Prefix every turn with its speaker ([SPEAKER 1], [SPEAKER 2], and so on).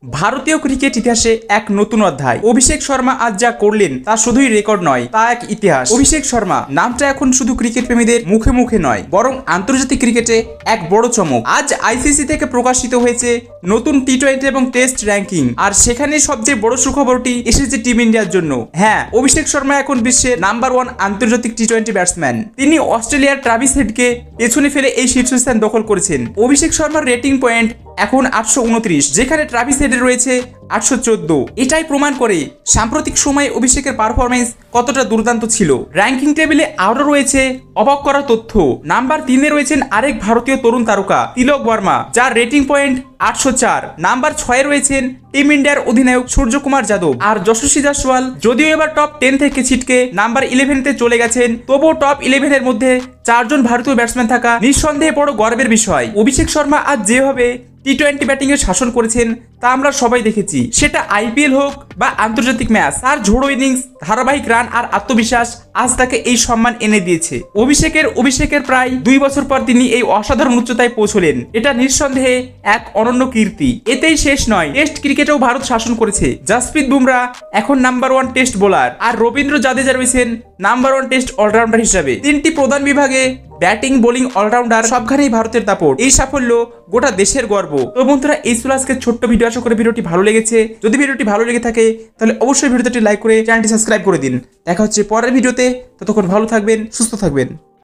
[SPEAKER 1] ভারতীয় ক্রিকেট ইতিহাসে এক নতুন অধ্যায়। অভিষেক শর্মা আজ যা করলেন তা শুধুই রেকর্ড নয়, তা এক ইতিহাস। অভিষেক শর্মা নামটা এখন শুধু ক্রিকেট প্রেমীদের মুখে মুখে নয়, বরং আন্তর্জাতিক ক্রিকেটে এক বড় চমক। আজ আইসিসি থেকে প্রকাশিত হয়েছে নতুন টি-20 এবং টেস্ট র্যাঙ্কিং, আর সেখানে সবচেয়ে বড় সুখবরটি এসেছে টিম ইন্ডিয়ার জন্য। হ্যাঁ, অভিষেক শর্মা এখন বিশ্বের নাম্বার 1 আন্তর্জাতিক টি-20 ব্যাটসম্যান। তিনি অস্ট্রেলিয়ার ট্রাভিস হেডকে পেছনে ফেলে এই শীর্ষস্থান দখল করেছেন। অভিষেক শর্মার রেটিং পয়েন্ট এখন 829, যেখানে ট্রাভিস হেডের রয়েছে 814। এটাই প্রমাণ করে সাম্প্রতিক সময়ে অভিষেকের পারফরমেন্স কতটা দুর্দান্ত ছিল। র্যাঙ্কিং টেবিলে আরও রয়েছে অবাক করা তথ্য। নাম্বার 3-এ রয়েছেন আরেক ভারতীয় তরুণ তারকা তিলক বর্মা, যার রেটিং পয়েন্ট 804। নাম্বার 6-এ রয়েছেন টিম ইন্ডিয়ার অধিনায়ক সূর্যকুমার যাদব। আর যশস্বী জয়সওয়াল যদিও এবার টপ 10 থেকে ছিটকে নাম্বার 11-তে চলে গেছেন, তবুও টপ 11-এর মধ্যে 4 জন ভারতীয় ব্যাটসম্যান থাকা নিঃসন্দেহে বড় গর্বের বিষয়। অভিষেক শর্মা আজ যেভাবে টি-20 ব্যাটিং এ শাসন করেছেন তা আমরা সবাই দেখেছি। সেটা আইপিএল হোক বা আন্তর্জাতিক ম্যাচ, তার ঝোড়ো ইনিংস, ধারাবাহিক রান আর আত্মবিশ্বাস আজ তাকে এই সম্মান এনে দিয়েছে। অভিষেকের প্রায় 2 বছর পর তিনি এই অসাধারণ উচ্চতায় পৌঁছলেন। এটা নিঃসন্দেহে এক অনন্য কীর্তি। এতেই শেষ নয়, টেস্ট ক্রিকেটেও ভারত শাসন করেছে। জাসপ্রীত বুমরা এখন নাম্বার 1 টেস্ট বোলার, আর রবীন্দ্র জাদেজা রয়েছেন নাম্বার 1 টেস্ট অলরাউন্ডার হিসাবে। 3টি প্রধান বিভাগে ব্যাটিং, বোলিং, অলরাউন্ডার সবখানেই ভারতের দাপট। এই সাফল্য গোটা দেশের গর্ব। তো বন্ধুরা, এই ছিল আজকের ছোট্ট ভিডিও। আশা করি ভিডিওটি ভালো লেগেছে। যদি ভিডিওটি ভালো লেগে থাকে তাহলে অবশ্যই ভিডিওটি লাইক করে চ্যানেলটি সাবস্ক্রাইব করে দিন। দেখা হচ্ছে পরের ভিডিওতে। ততক্ষণ ভালো থাকবেন, সুস্থ থাকবেন।